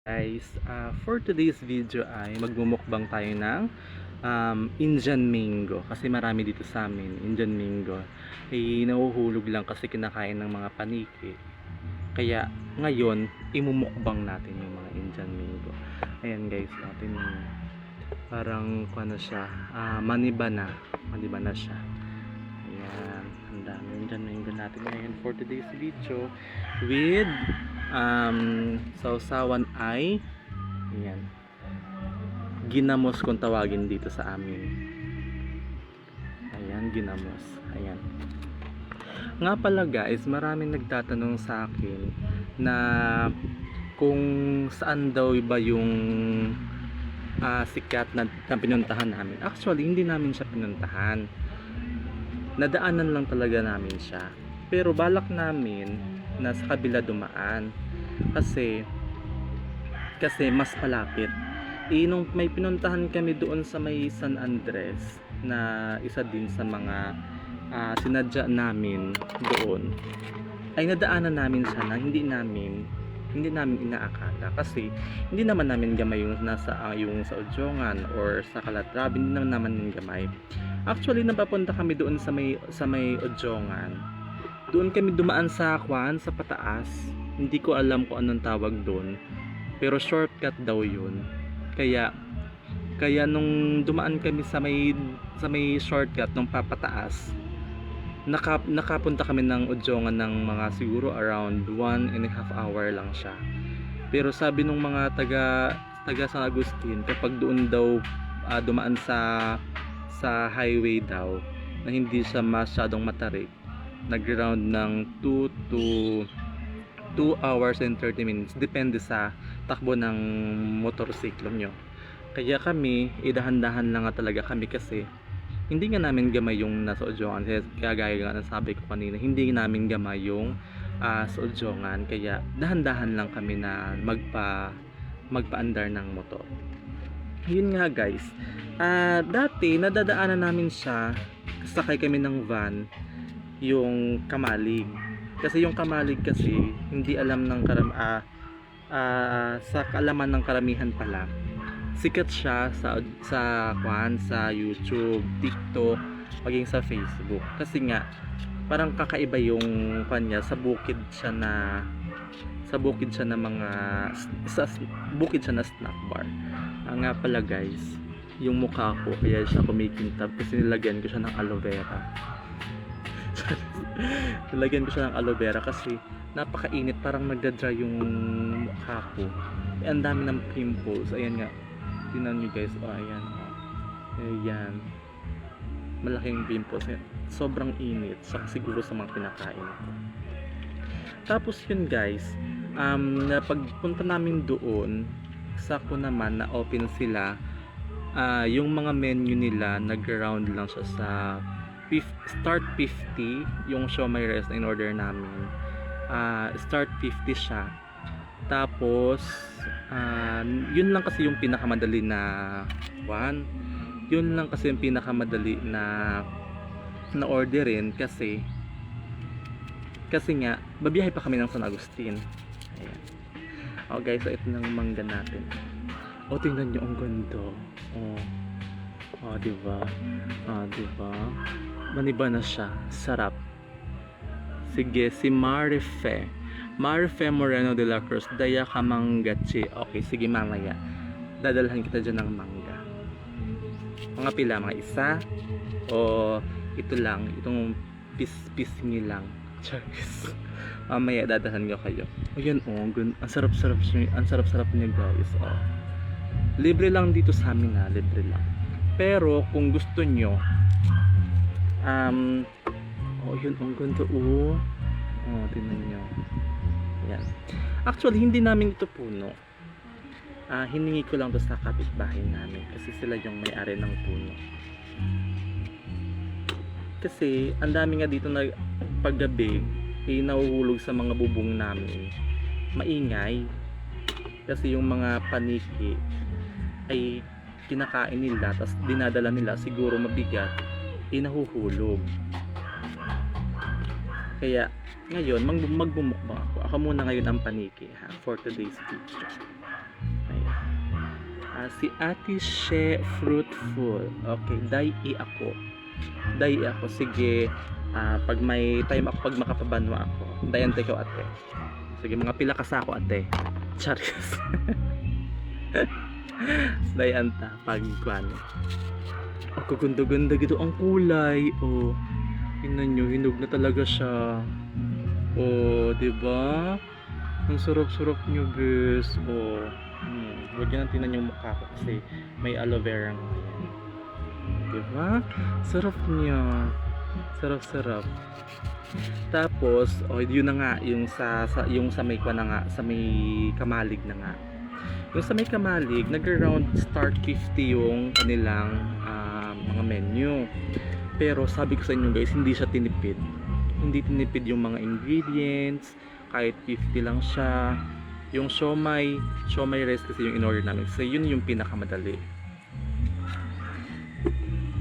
Guys, for today's video ay magmumukbang tayo ng Indian mango kasi marami dito sa amin, Indian mango. Nahuhulog lang kasi kinakain ng mga paniki. Kaya ngayon, imumukbang natin yung mga Indian mango. Ayan guys, natin parang ano siya, maniba na siya. Ayan, ang dami Indian mango natin ngayon for today's video with sausawan ay ayan, ginamos kung tawagin dito sa amin. Ayan, ginamos. Ayan. Nga pala guys, maraming nagtatanong sa akin na kung saan daw ba yung sikat na pinuntahan namin. Actually, hindi namin siya pinuntahan. Nadaanan lang talaga namin siya. Pero balak namin na sa kabila dumaan kasi mas malapit. Nung may pinuntahan kami doon sa may San Andres na isa din sa mga sinadya namin doon, ay nadaanan namin siya na hindi namin inaakala kasi hindi naman namin gamay yung nasa yung sa Udjongan or sa Calatrava, hindi naman gamay. Actually, napapunta kami doon sa may Udjongan. Doon kami dumaan sa sa pataas. Hindi ko alam kung anong tawag doon. Pero shortcut daw yun. Kaya nung dumaan kami sa may shortcut nung papataas, nakapunta kami ng Udjongan ng mga siguro around 1.5 hour lang siya. Pero sabi nung mga taga San Agustin, kapag doon daw dumaan sa highway daw na hindi siya masyadong matarik, nag-round ng 2 hours and 30 minutes depende sa takbo ng motorsiklo nyo. Kaya kami, dahan-dahan lang nga talaga kami kasi hindi nga namin gamay yung nasa Udjongan. Kaya gaya nga sabi ko kanina, hindi namin gamay yung sa Udjongan. Kaya dahan-dahan lang kami na magpaandar ng motor. Yun nga guys, dati nadadaanan namin siya, sakay kami ng van, yung Kamalig. Kasi yung Kamalig kasi hindi alam ng sa kaalaman ng karamihan pala, sikat siya sa YouTube, TikTok, maging sa Facebook. Kasi nga parang kakaiba yung kanya, sa bukid siya na mga bukid siya na snack bar. Nga pala guys, yung mukha ko kaya siya kumikintab kasi nilagyan ko siya ng aloe vera. Nilagyan ko siya ng aloe vera kasi napakainit, parang nagda-dry yung mukha ko. Ang dami ng pimples. Ayan nga, tingnan nyo guys. Ayan. Ayan, malaking pimples. Sobrang init, siguro sa mga kinakain ko. Tapos yun guys, pagpunta namin doon, sakto naman na open sila. Yung mga menu nila nag-round lang siya sa start 50. Yung siomai rice na in order namin, start 50 siya. Tapos yun lang kasi yung pinakamadali na na orderin kasi nga babiyahe pa kami ng San Agustin. Ayan. Guys, so ito ng mangga natin. Tingnan nyo, ang ganda. Diba? Maniba na siya. Sarap. Sige, si Marife Moreno de la Cruz, Daya ka manggachi. Okay, sige, mamaya dadalhan kita dyan ng mangga. Mga pila, mga isa o ito lang, itong pisngi lang. Charis. Mamaya dadalhan ko kayo. Ayan, ang sarap-sarap niya guys. Libre lang dito sa amin, libre lang. Pero kung gusto nyo, yun, ang ganda. Tingnan nyo. Yan. Actually, hindi namin ito puno. Hiningi ko lang to sa kapitbahay namin kasi sila yung may-ari ng puno. Kasi ang dami nga dito na paggabi nahuhulog sa mga bubong namin. Maingay. Kasi yung mga paniki ay kinakain nila, tapos dinadala nila, siguro mabigat, nahuhulog. Kaya ngayon magbumukbang ako muna ngayon ang paniki for today's video. si Ate She Fruitful. Okay, dai ako. Dai ako. Sige, pag may time ako, pag makapabanwa ako. Dayante ko ate. Sige, mga pila ka sa ako ate. Charis. Dayanta, pag kwan. Ako ganda-ganda gitu ang kulay. Oh, tingnan nyo, hinog na talaga siya. Oh, diba? Ang sarap-sarap nyo, guys. Oh, huwag nyo nang tinan yung mukha ko kasi may aloe vera ngayon. Diba? Sarap niya. Sarap-sarap. Tapos, oh, yun na nga, yung sa may kwa na nga, sa may kamalig na nga. Yung sa may kamalig, nag-around start 50 yung kanilang mga menu. Pero sabi ko sa inyo guys, hindi siya tinipid. Hindi tinipid yung mga ingredients, kahit 50 lang siya. Yung siomai rice kasi yung in-order namin. So yun yung pinakamadali.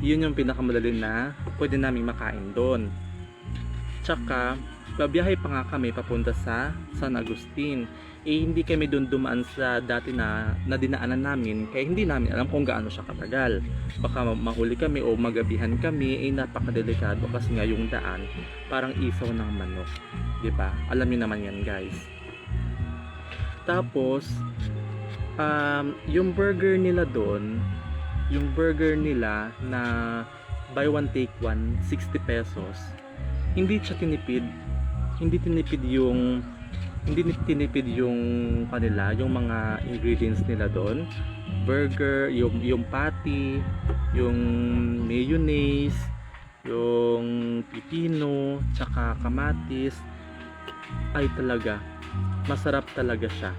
Yun yung pinakamadali na pwede naming makain doon. Tsaka, babiyahe pa nga kami papunta sa San Agustin. Eh, hindi kami doon dumaan sa dati na dinaanan namin, kaya hindi namin alam kung gaano siya katagal. Baka mahuli kami o magabihan kami, eh napakadelikado kasi nga yung daan parang isaw ng manok. Diba? Alam niyo naman yan guys. Tapos, yung burger nila doon, yung burger nila na buy one take one, 60 pesos. Hindi siya tinipid. Hindi tinipid yung kanila, yung mga ingredients nila doon. Burger, yung patty, yung mayonnaise, yung pipino, tsaka kamatis. Ay talaga, masarap talaga siya.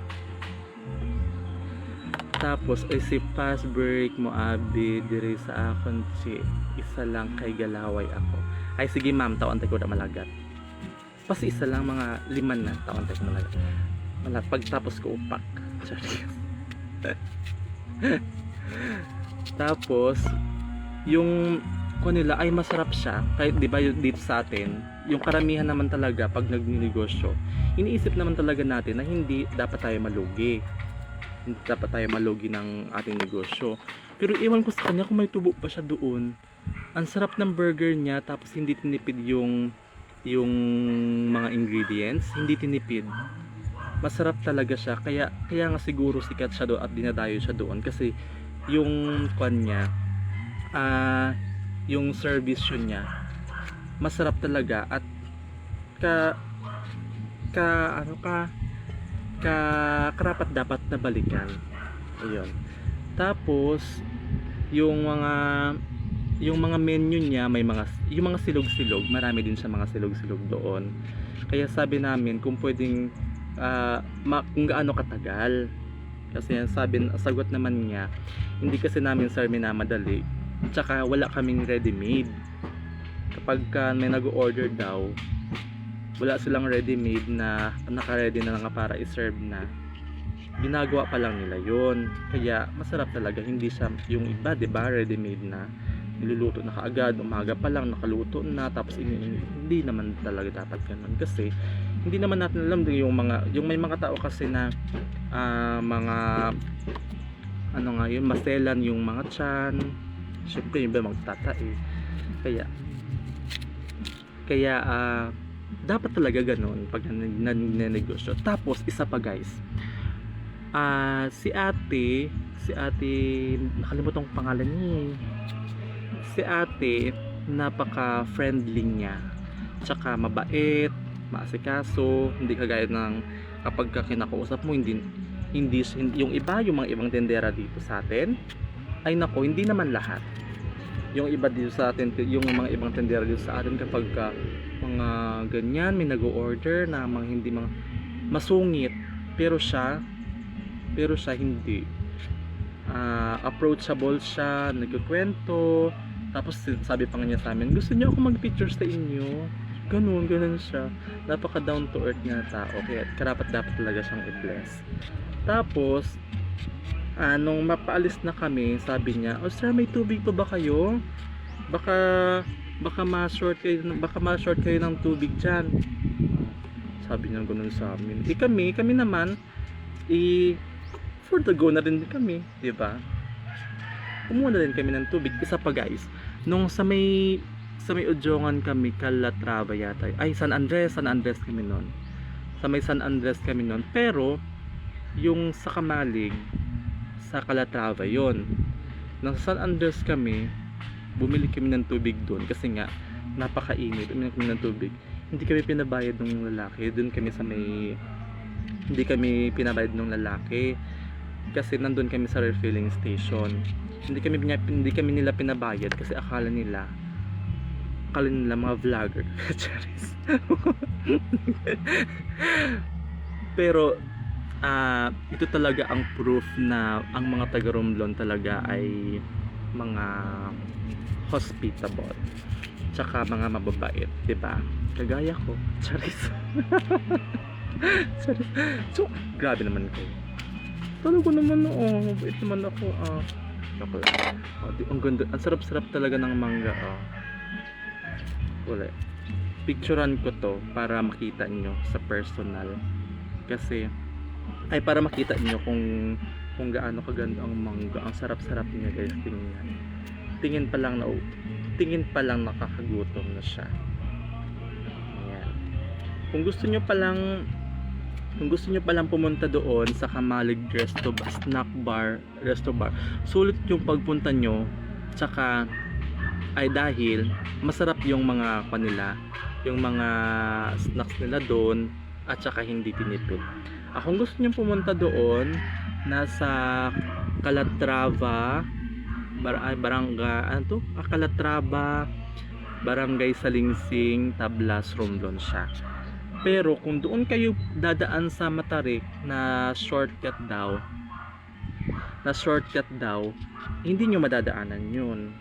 Tapos ay si pass break mo abi diri sa akon si isa lang kay galaway ako. Ay sige ma'am, taon tayo na malagat. Pasi isa lang, mga 5 na taon tayo malagat. Pagtapos ko upak. Tapos yung nila ay masarap siya kahit di ba dito sa atin yung karamihan naman talaga pag nagninegosyo iniisip naman talaga natin na hindi dapat tayo malugi ng ating negosyo, pero iwan ko sa kanya kung may tubo pa siya doon. Ang sarap ng burger niya, tapos hindi tinipid yung mga ingredients, hindi tinipid, masarap talaga siya. Kaya nga siguro sikat siya doon at dinadayo siya doon kasi yung kanya yung service niya masarap talaga at karapat dapat na balikan. Ayun. Tapos yung mga menu niya may yung mga silog-silog, marami din siya mga silog-silog doon. Kaya sabi namin kung pwedeng kung gaano katagal. Kasi sagot naman niya, hindi kasi namin sir minamadali. Tsaka wala kaming ready-made. Kapag may nag-order daw, wala silang ready-made na naka-ready na lang para i-serve na. Ginagawa pa lang nila yon. Kaya masarap talaga, hindi siya yung iba, 'di ba, ready-made na niluluto na kaagad, umaga pa lang nakaluto na, tapos hindi naman talaga dapat ganun kasi hindi naman natin alam yung may mga tao kasi na mga yun, maselan yung mga tiyan. Syempre yung iba magtatae. Kaya dapat talaga ganun pag nanegosyo. Tapos isa pa guys, si ate nakalimutan ko pangalan niya. Si ate napaka friendly niya, tsaka mabait, maasikaso, hindi kagaya ng kapag kinakausap mo hindi yung mga ibang tendera dito sa atin. Ay nako, hindi naman lahat. Yung iba dito sa atin, yung mga ibang tendera dito sa atin kapag mga ganyan may nag-order na mga hindi mga masungit, pero siya hindi. Approachable siya, nagkukwento, tapos sabi pa niya sa amin, gusto niyo ako mag-picture sa inyo, ganun siya. Napaka down to earth na tao, kaya karapat dapat talaga siyang i-bless. Tapos nung mapaalis na kami, sabi niya, oh sir, may tubig pa ba kayo? Baka ma-short kayo ng tubig dyan. Sabi niya ganun sa amin. Kami naman for the go na rin kami, di ba? kumuha na din kami ng tubig. Isa pa guys, nung sa may Udjongan kami, Calatrava yata. Ay, San Andres kami noon. Sa may San Andres kami noon. Pero yung sa Kamalig, sa Calatrava yon. Nang San Andres kami, bumili kami ng tubig doon kasi nga napakainit. Bumili kami ng tubig. Hindi kami pinabayad ng lalaki. Doon kami sa may hindi kami pinabayad ng lalaki kasi nandun kami sa refilling station. Hindi kami nila pinabayad kasi akala nila mga vlogger. Charis. Pero ito talaga ang proof na ang mga taga Romblon talaga ay mga hospitable tsaka mga mababait, diba? Kagaya ko. Charis. Charis. So, grabe naman kayo. Talaga naman, mabait naman ako. Joke lang. Ang ganda, ang sarap-sarap talaga ng mangga. Wala. Picturean ko to para makita nyo sa personal. Kasi para makita nyo kung gaano kaganda ang mangga. Ang sarap-sarap niya guys, tingnan. Tingin pa lang nakakagutom na siya. Ayan. Kung gusto nyo palang pumunta doon sa Kamalig Snack Bar, Resto Bar, sulit yung pagpunta nyo. Tsaka ay dahil masarap yung mga kanila, yung mga snacks nila doon, at saka hindi tinipid. Kung gusto niyo pumunta doon, nasa Calatrava Calatrava Barangay Salingsing, Tablas, Romblon siya. Pero kung doon kayo dadaan sa Matarik na shortcut daw, hindi nyo madadaanan yun.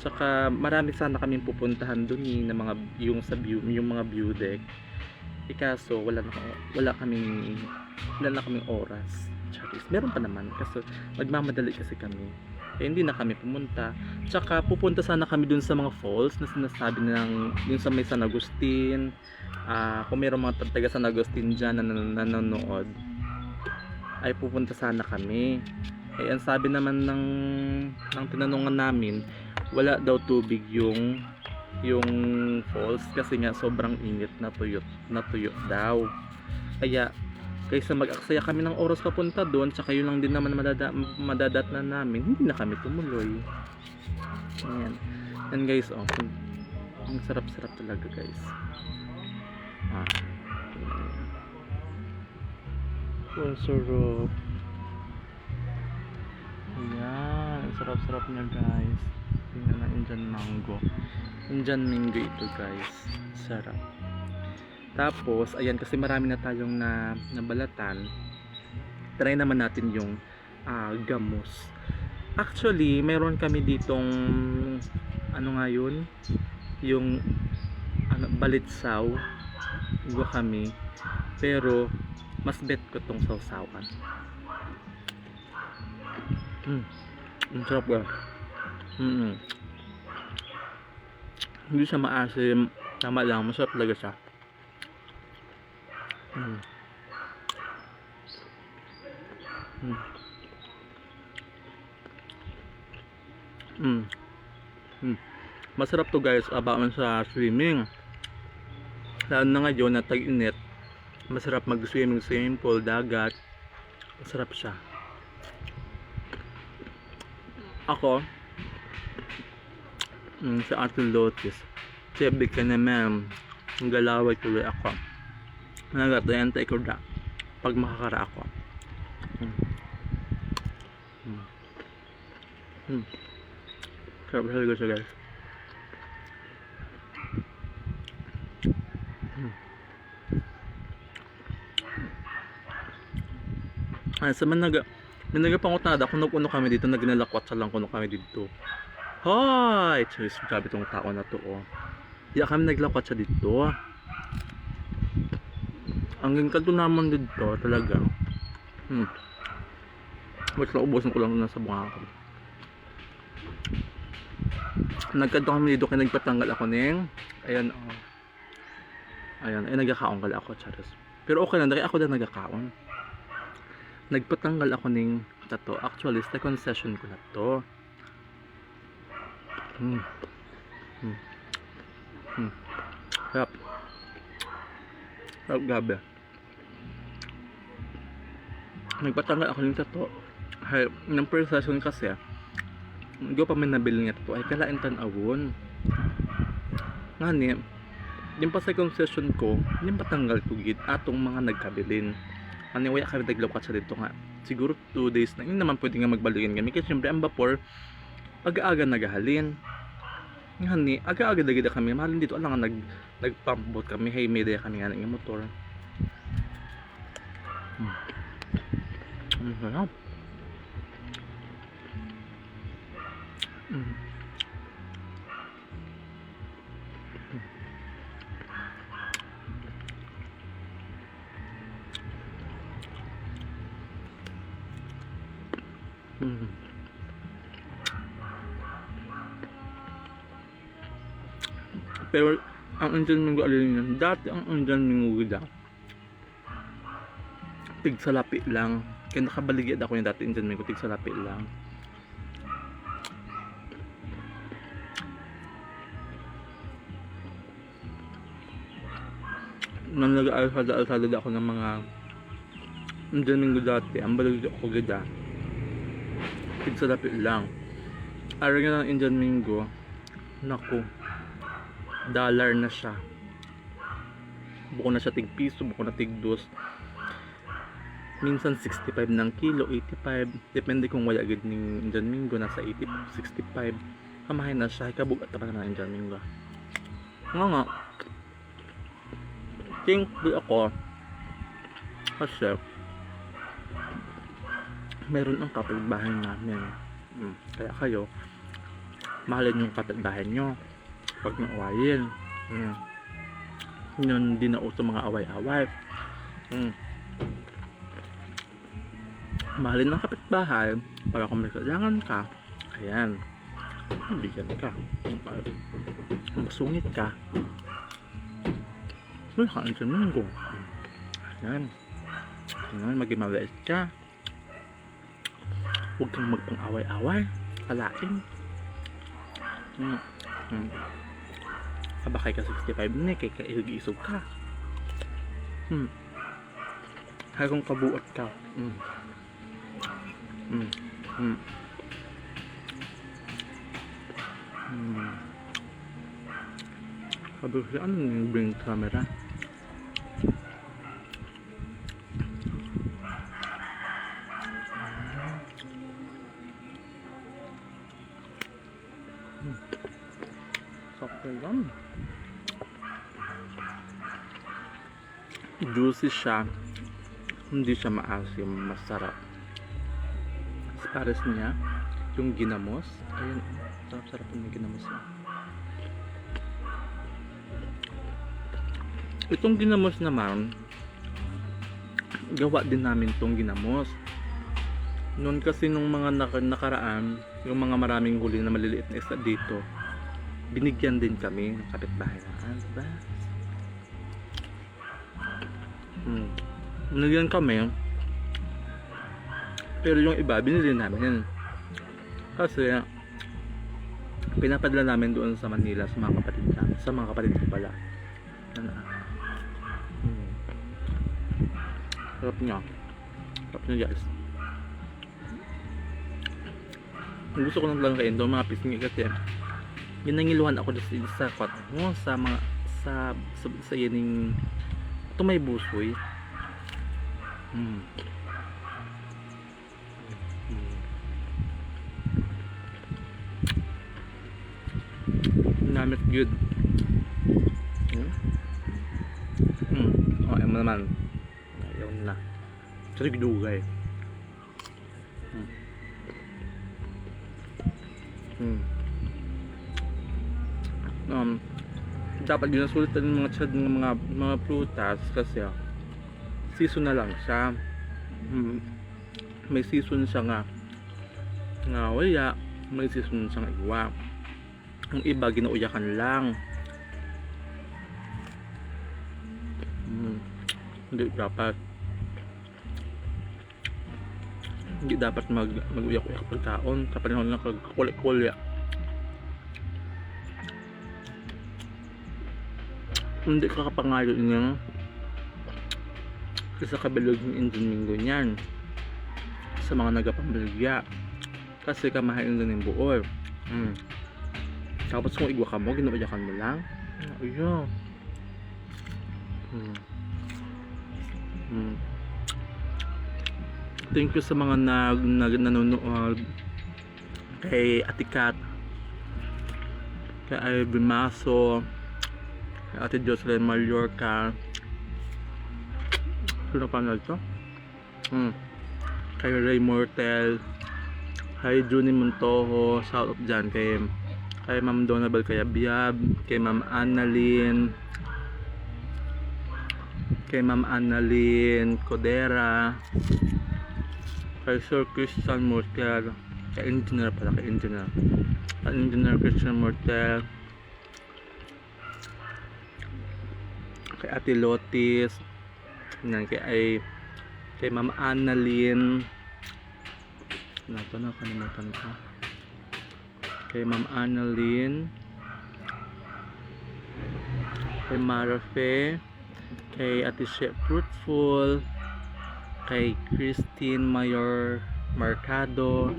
Saka marami sana kaming pupuntahan doon na yung mga view deck. Kaso wala na kaming oras. Charis. Meron pa naman kasi magmamadali kasi kami. Hindi na kami pumunta. Tsaka pupunta sana kami doon sa mga falls na sinasabi yung sa may San Agustin. Kung mayroong mga taga San Agustin dyan na nanonood, ay pupunta sana kami. Ang sabi naman ng tinanungan namin, wala daw tubig yung falls kasi nga sobrang init, na tuyo daw. Kaya kaysa mag-aksaya kami ng oras papunta doon, tsaka yun lang din naman madadatnan namin, hindi na kami tumuloy. Ayan guys, ang sarap-sarap talaga guys. Ang sarap. Ayan, ang sarap-sarap niya guys. Tingnan na, Indian mango ito guys. Sarap. Tapos, ayan, kasi marami na tayong nabalatan. Try naman natin yung gamos. Actually, meron kami ditong yung balitsaw. Iwa kami. Pero mas bet ko tong sausawan. Ang sarap ba? Hindi siya maasim, tama lang, masarap talaga siya. Masarap to guys, abangan sa swimming. Lalo na ngayon na tag-init, masarap swimming pool, dagat. Masarap siya. Ako sa Ate Lotus, sabi ka naman, ang galaway tuloy ako. Nagatayantay ko da pag makakara ako. Sarap talaga siya guys. Sa may nagapangutada kung nag-uno kami dito, nagnalakwat sa lang kuno kami dito. Hoy! Cheers, grabe tong tao na to, Di kami naglakwat siya dito. Ang gingkado naman dito talaga. Wait lang, ubusin ko lang na sa bunga ko. Nagkado kami dito kaya nagpatanggal ako ng ayan, nagkakaon kala ako, charos. Pero okay lang, dahil ako na nagkakaon. Nagpatanggal ako ng Ito to, actually, second session ko na to. Mm. Mm. Mm. Sarap. Sarap gabi. Nagpatanggal ako ng tato. Hay, ng first session kasi, hindi ko pa may nabili nga tato. Ay, kalain tanawon. Nga ni, yung pa second session ko, yung patanggal ko gid atong mga nagkabilin. Ano wala kami naglaw sa dito nga. Siguro 2 days na. Hindi naman pwede nga magbalikan kami. Kasi syempre ang vapor, aga-aga nagahalin. Nga ni, aga-aga dagida kami. Mahalin dito, alam nga nag-pump boat kami. Hey, may daya kami nga ng motor. Ang sarap. Pero ang Indian Minggo alin yan, dati ang Indian Minggo gida tig salapi lang. Kaya nakabaligid ako yung dati Indian Minggo, tig salapi lang. Nang nag-aalsada ako ng mga Indian Minggo dati, ang baligid ako gida tig salapi lang. Araw nga ng Indian Minggo, naku, dollar na siya. Buko na siya tig piso, buko na tig dos. Minsan 65 ng kilo, 85. Depende kung wala agad ng Indian Minggo, nasa 80, 65. Kamahin na siya, ikabugat na pa ng Indian Minggo. Nga. Thankful ako kasi meron ang kapitbahay namin. Kaya kayo, mahalin yung kapitbahay nyo. Pag naawayin, yun din na uso mga away-away. Mahalin ng kapitbahay para kung may kailangan ka, ayan, bigyan ka. Masungit ka, may kaan sa minggo. Ayan, maging mabait ka. Huwag kang magpang-away-away, kalain. Kabakay ka 65 na kay kailog-isog ka. Hagong kabuot ka. Sabi ko siya, ano yung bring camera? Sakto yan. Juicy siya, hindi siya maasim, masarap. Pares niya yung ginamos. Ayun, sarap-sarap yung ginamos niya. Itong ginamos naman, gawa din namin itong ginamos. Noon kasi nung mga nakaraan, yung mga maraming huli na maliliit na isda dito, binigyan din kami ng kapitbahay na. Diba? Binigyan kami. Pero yung iba, binili namin. Kasi, pinapadala namin doon sa Manila sa mga kapatid namin. Sa mga kapatid ko pala. Sarap niya. Sarap niya guys. Gusto ko nang lang kain doon mga pisngi kasi ginangiluhan ako sa kwat mo sa mga sa yaning ito may busoy. Namit good. Oh, mo naman. Ayaw na. Trig dugay. Dapat ginasulitan ng mga tsad ng mga prutas kasi season na lang siya. May season siya nga wala, may season siya nga iwa. Ang iba ginauyakan lang. Hindi dapat. Hindi dapat mag-uyak-uyak pagkaon sa panahon ng kagkulik-kulya. Hindi ka kapangayo niya sa kabilog ng Indian Minggo niyan sa mga nagapambilya kasi kamahain din ng buo. Tapos kung igwa ka mo, ginuuyakan mo lang. Ayun. Thank you sa mga nanonood kay Atikat, kay Ivy Maso, kay Ate Jocelyn Mallorca, sino pa na ito? Kay Ray Mortel, kay Junie Montojo, shout out dyan kay Ma'am Donabel Kayabyab, kay Ma'am Annalyn, Codera, kay Sir Christian Mortel, kay Engineer Christian Mortel, kay Ate Lotis, kay Ma'am Annalyn, nakalimutan ko, kay Ma'am Annalyn, kay Marafe, kay Ate Chef Fruitful, kay Christine Mayor Mercado,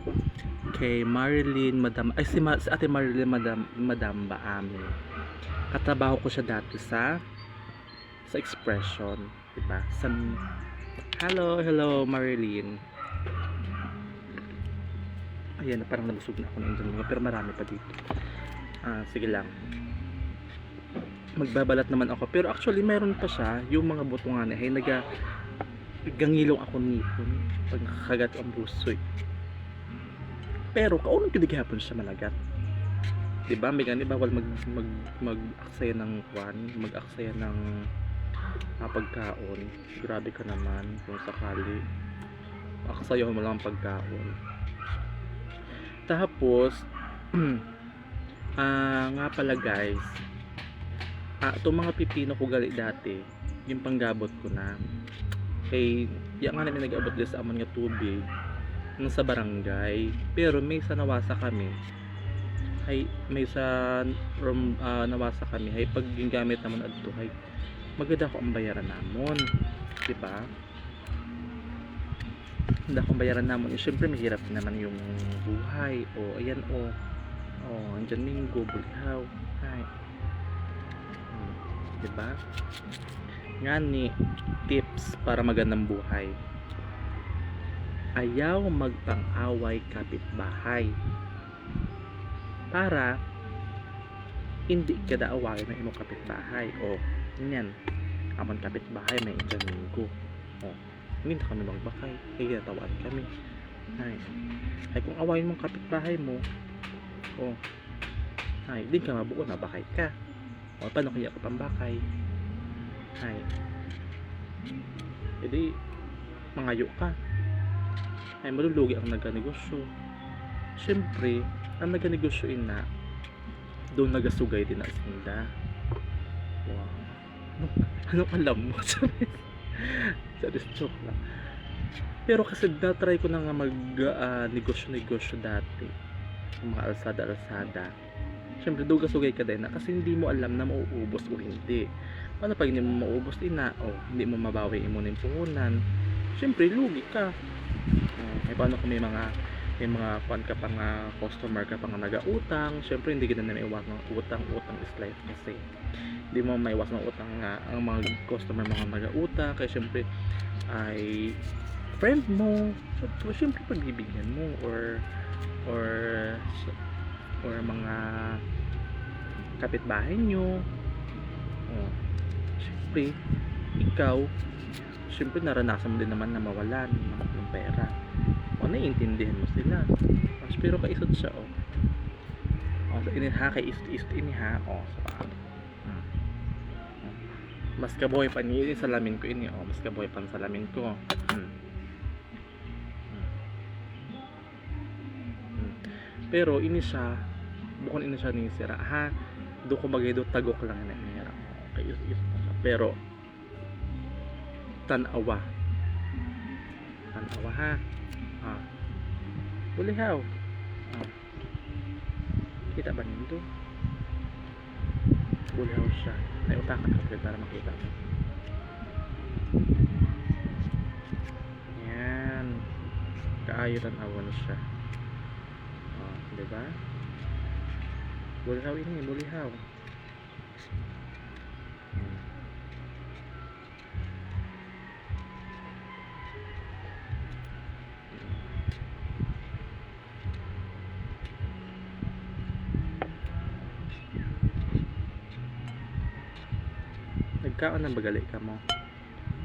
kay Marilyn si Ate Marilyn Madam Baame. Katrabaho ko siya dati sa Expression, diba? Hello Marilyn. Ayan, parang nabusog na ako ng Indian, pero marami pa dito. Sige lang. Magbabalat naman ako, pero actually meron pa siya, yung mga butungan ay gangilong ako nipon pag nakakagat ang busoy. Pero kaunong kidigihapon siya malagat. Diba? May gani bawal mag-aksaya ng mag-aksaya ng pagkaon. Grabe ka naman kung sakali aksayahan mo lang ang pagkaon. Tapos nga pala guys, itong mga pipino ko gali dati, yung panggabot ko na kay yan nga namin nag-abot din sa amon nga tubig nung sa barangay, pero may sa nawasa kami nawasa kami hay pag gingamit naman adto hay maganda ko ang bayaran namon, diba? Hindi akong bayaran namon, syempre mahirap naman yung buhay. Ayan andyan Minggo bulihaw hay, diba? Nga ni tips para magandang buhay: ayaw magpang-away kapitbahay para hindi ka daaway ng imong kapitbahay. Ganyan, amon kapitbahay may Indian Minggo, hindi na kami magbakay, kaya tawad kami ay kung awayin mong kapitbahay mo, hindi ka mabuo na bakay ka, paano kaya ka pambakay? Hindi mangayo ka, malulugi ang naganegosyo. Siyempre ang naganegosyo na doon nagasugay din ang sinda. Anong alam mo? Sorry, joke lang. Pero kasi na-try ko na nga negosyo dati, yung mga alsada. Siyempre doon gasugay ka din kasi hindi mo alam na mauubos o hindi. Paano pag hindi mo maubos hindi mo mabawi mo ng puhunan, siyempre lugi ka. Paano kung may mga kwan ka pang customer ka pang nag-utang, siyempre hindi ka na maiwas ng utang is life kasi hindi mo maiwas ng utang ang mga customer mga nag-utang, kaya siyempre ay friend mo, so siyempre pagbibigyan mo or mga kapitbahay nyo. Siyempre ikaw, siyempre naranasan mo din naman na mawalan ng pera, naiintindihan mo sila. Pero kaisod siya so iniha kay ist iniha sa paa. Mas kaboy pa ni salamin ko ini mas kaboy pa salamin ko. Pero ini siya bukon ini siya ni sira do ko bagay do tagok lang na niya. Okay, pero tanawa Bulihaw. Oh. Kita ba nito? Bulihaw siya. Ay, utakan ka Fred para makita mo. Yan. Kaayo tanawa na siya. Oh, diba? Bulihaw ini, bulihaw. Nagkaon ng bagali ka mo.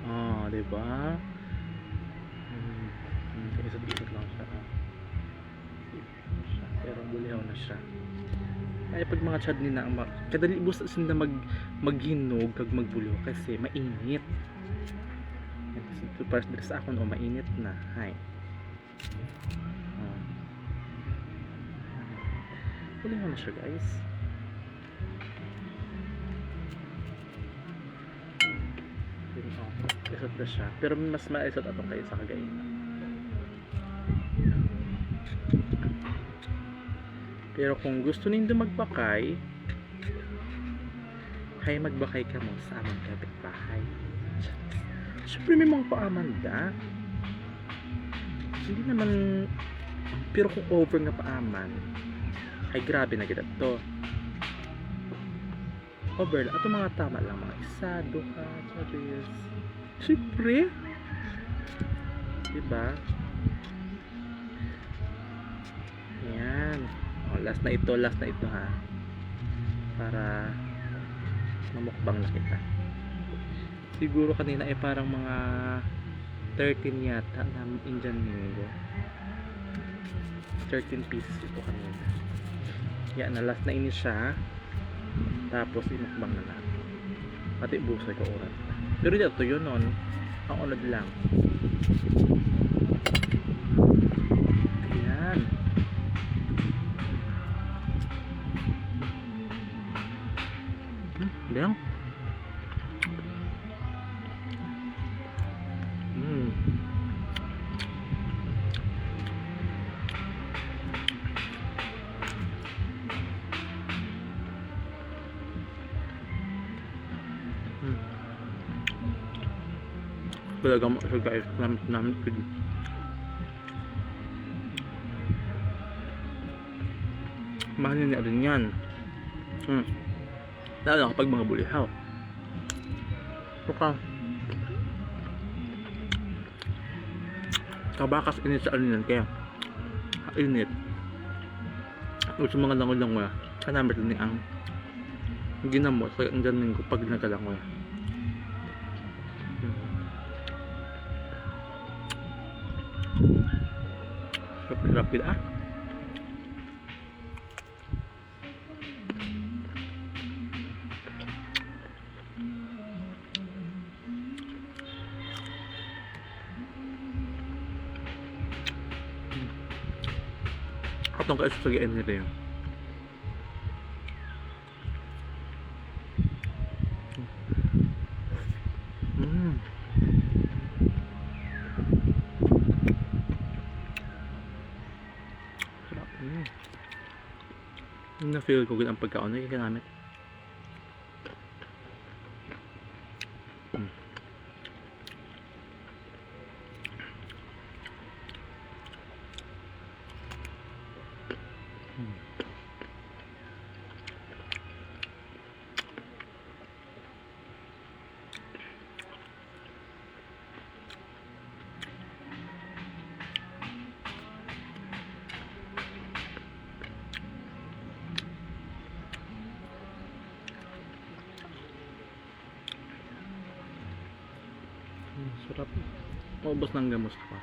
Oh, diba? Isot-isot lang siya. Pero bulihaw na siya. Ay pag mga chad nila kadali bus sila maghinog kag magbulihaw kasi mainit. So para sa akon mainit na. Hay. Bulihaw na siya guys. Isot na siya. Pero mas maisot atong kayo sa kagay. Pero kung gusto nindo magbakay, hay magbakay ka mo sa aming kapitbahay. Siyempre may mga paamanda. Hindi naman, pero kung over nga paaman, ay grabe na kita to. Over lang. Ito mga tama lang, mga isa, duha, charis. Siyempre. Diba? Yan. O, last na ito ha. Para mamukbang na kita. Siguro kanina ay parang mga 13 yata na Indian mango. 13 pieces ito kanina. Yan na, last na ini siya. Tapos imukbang na natin. Pati busay ka oras. Pero dito yun nun. Ang unod lang. Ayan. Ayan. Talaga mo siya guys, namin ko din. Mahalin niya rin yan. Lalo na kapag mga bulihaw. Saka kabakas init sa alinan kaya init. Gusto mga langoy-langoy kanamit din ang ginamot sa ang danin ko pag nagkalangoy. Rapid ah. Atong kayo sa gaan nila yun. Na-feel ko ang pagkaon na ginamit. Sarap. Maubos ng gamos pa.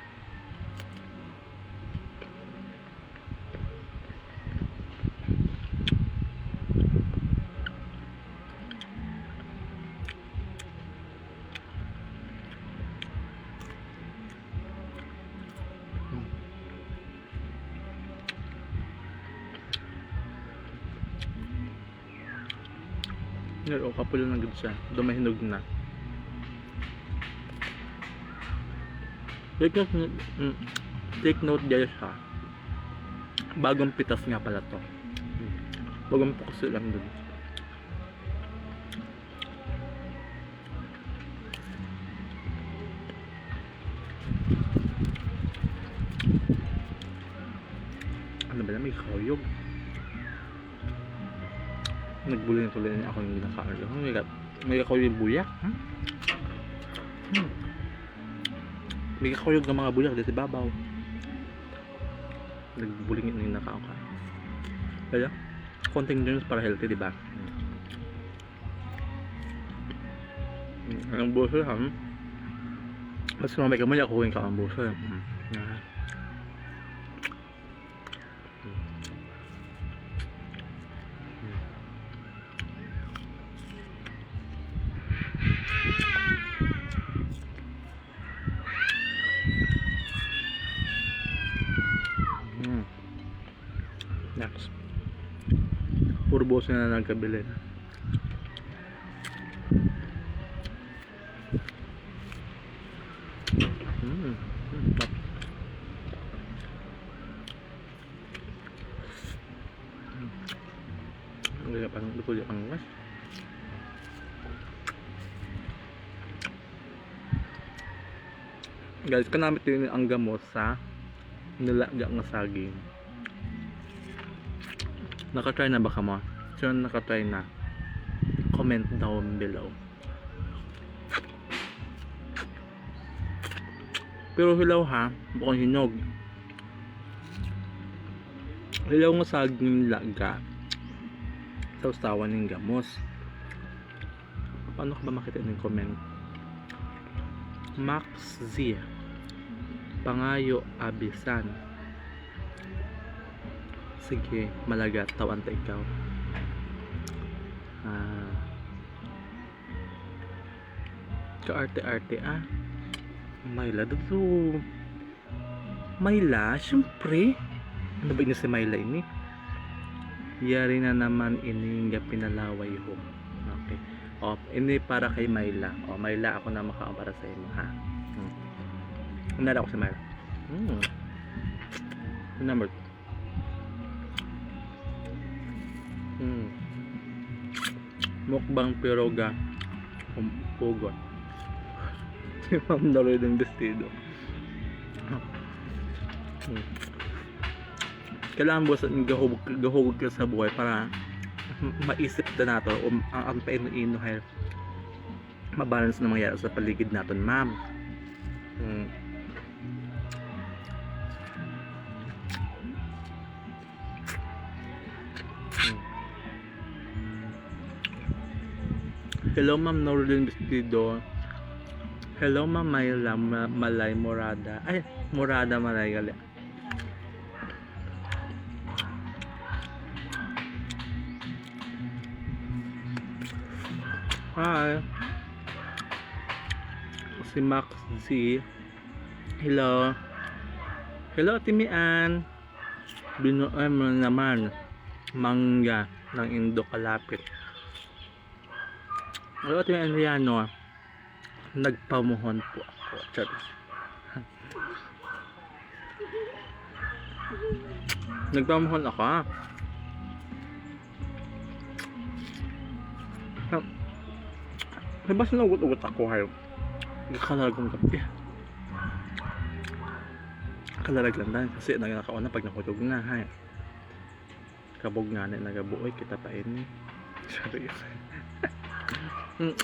Pero kapulo ng gud siya. Dumahinog na. Take note dyan siya. Bagong pitas nga pala to. Bagong puso lang dun. Ano ba na, may kayog. Nagbuli na tuloy na ako yung nakaarlo. Oh my god. May kayog yung buyak. May kayog ng mga buyak dito babaw. Nagbulingin na yung nakauka. Kaya, konting germs para healthy, diba? Ang buso, ha? Mas mamay ka mo, yakuhin ka ang buso. Next. Puro boss na nagkabili. Ang pang lutulo pang mas. Guys, kanamit din ang gamos sa nilaga ng saging. Nakatry na ba ka mo? So, nakatry na. Comment down below. Pero hilaw ha, bukong hinog. Hilaw ng saging nilaga. Sausawan ng gamos. Paano ka ba makita ng comment? Max Z Pangayo Abisan. Sige, malaga, tawan ta ikaw. Kaarte-arte Mayla, dito. Mayla, syempre. Ano ba ini si Mayla ini? Yari na naman ini nga pinalaway ho. Okay. Ini para kay Mayla. Mayla, ako na makaon para sa imo, ha? Unala ako si Mayla. Number 2. Mukbang piroga pugot. Si Ma'am Naloy ng vestido. Kailangan mo sa gahugog ka sa buhay para maisip na nato ang paino-ino hay mabalance na mangyayari sa paligid natin, ma'am. Hello Ma'am Norlin Vestido. Hello Ma'am Mayla Malay Morada. Ay, Morada Malay gali. Hi. Si Max Z. Hello. Hello Timian. Binuan mo naman mangga ng Indo kalapit. Hello Timian Riano. Nagpamuhon po ako. Charis. Nagpamuhon ako. May basta nagugot-ugot ako hayo. Kalaragong gabi. Kalalag lang dahil kasi nagkakaon na pag nakutog na hay. Kabog nga na nagabuoy kita pa ini. Sorry.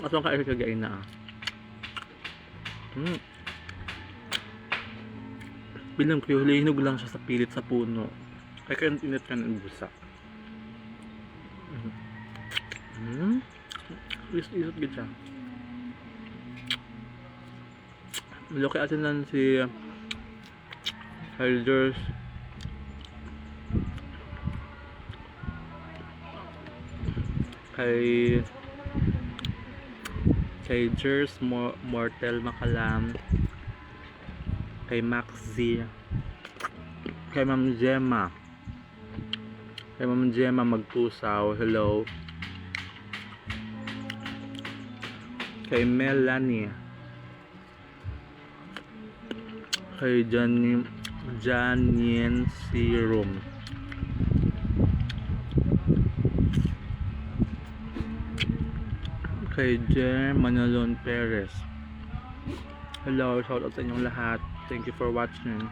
Atong ka kagain na. Bilang ko hinog lang siya sa pilit sa puno. Kaya kaya init ka ng busa. Isot gid siya. Loki atin lang si Elders kay Jers Mortel Makalam, kay Max Z, kay Ma'am Gemma Magtusaw, hello, kay Melanie, kay Janine Serum, kay Jem Manalon Perez. Hello, shout out sa inyong lahat. Thank you for watching.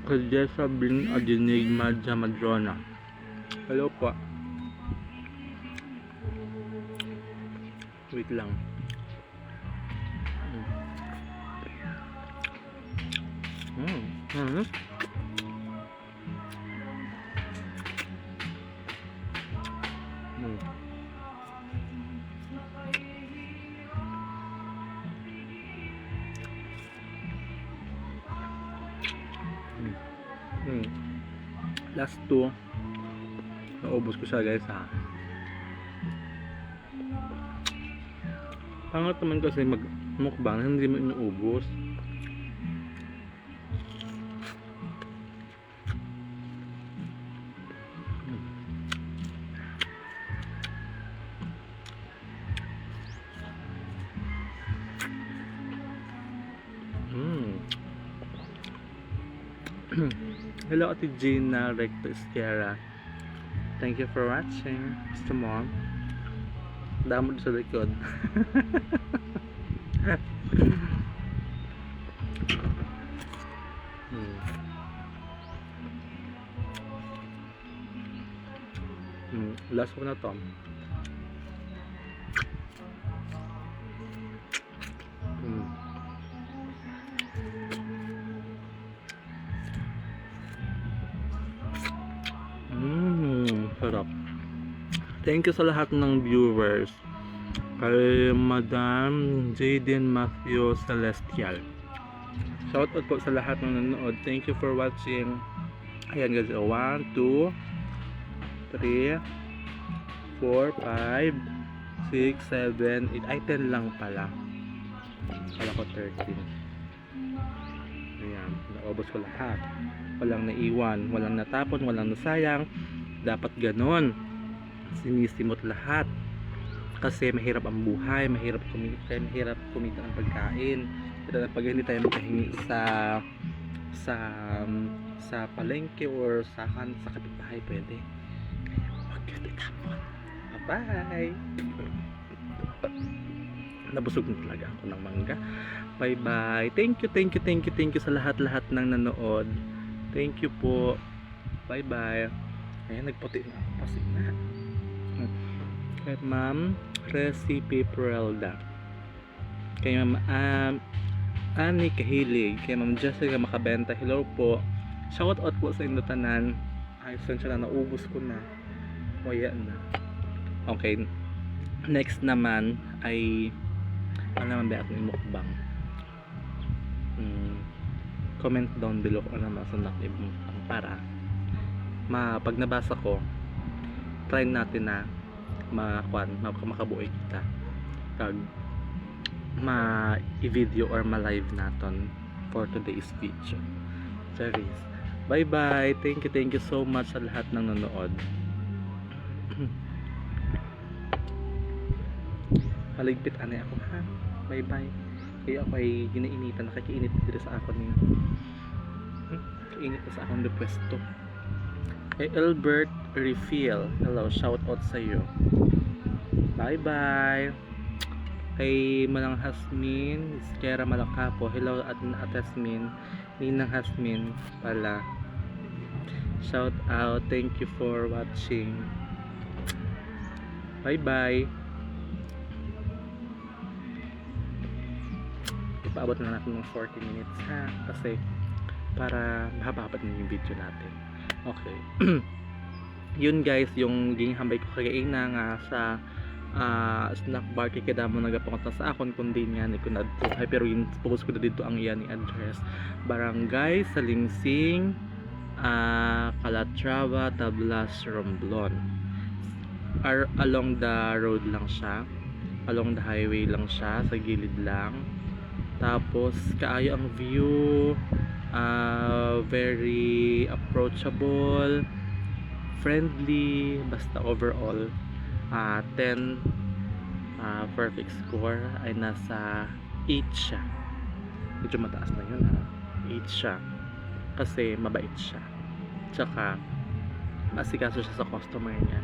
Kay Jessa Bin Adinig Madja Madrona. Hello po. Wait lang. Mm. Last two, naubos ko siya guys ha. Pangat naman kasi mag mukbang hindi mo inuubos. Hello Ate Gina Recto Esquera. Thank you for watching. Gusto mo? Damo sa likod. Last ko na to. Sarap. Thank you sa lahat ng viewers. Kay Madam Jaden Matthew Celestial. Shout out po sa lahat ng nanonood. Thank you for watching. Ayan guys. 1, 2, 3, 4, 5, 6, 7, 8. Ay 10 lang pala. Kala ko 13. Ayan. Naubos ko lahat. Walang naiwan. Walang natapon. Walang nasayang. Dapat ganon, sinisimot lahat kasi mahirap ang buhay, mahirap kumita ng pagkain. Pag hindi tayo makahingi sa palengke or sa kapitbahay pwede, kaya huwag yun itapon. Bye. Nabusog na talaga ako ng mangga. Bye bye. Thank you sa lahat ng nanood. Thank you po. Bye bye. Ayan, nagputi na ako. Pasig na. Kay Ma'am Recipe Peralda. Kay Ma'am Annie Kahilig. Kay Ma'am Jessica Makabenta. Hello po. Shout out po sa inyong tanan. Ay, sensya na. Naubos ko na. Waya na. Okay. Next naman ay ano naman ba ating mukbang? Comment down below kung ano naman sa nakibukbang para pag nabasa ko, try natin na makabuhay kita kag i-video or ma-live naton for today's video. Charis. Bye bye. Thank you so much sa lahat ng nanood. Haligpit anay ako ha. Bye bye. Kaya ako ay ginainitan, nakakiinit dito sa ako ni kainit sa akong pwesto. Kay Albert Refill, hello, shout out sa iyo. Bye bye. Kay Manang Hasmin Skera Malakapo, hello at Hasmin, Ninang Hasmin pala, shout out. Thank you for watching. Bye bye. Ipaabot na natin ng 40 minutes ha, kasi para mahaba-haba din yung video natin. Okay. Yun guys, yung ginghambay ko kagaina nga sa snack bar kay kada mo nagapangot na sa akon kundi nga ni kunad ko ay pero yung post ko na dito ang iyan ni address Barangay Salingsing, Calatrava, Tablas, Romblon. Along the road lang siya, along the highway lang siya, sa gilid lang. Tapos kaayo ang view, very approachable, friendly, basta overall 10 perfect score ay nasa 8 siya. Medyo mataas na yun 8 siya kasi mabait siya, tsaka asikaso siya sa customer niya.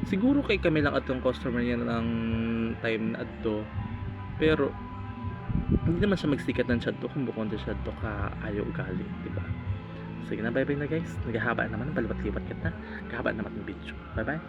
Siguro kay kami lang atong customer niya ng time na adto, pero hindi naman siya magsikat ng chat to kung bukod siya to ka ayaw ugali, di ba? Sige na, bye bye na guys. Naghahaba naman, baliwat-liwat kita. Kahaba naman ng video. Bye bye.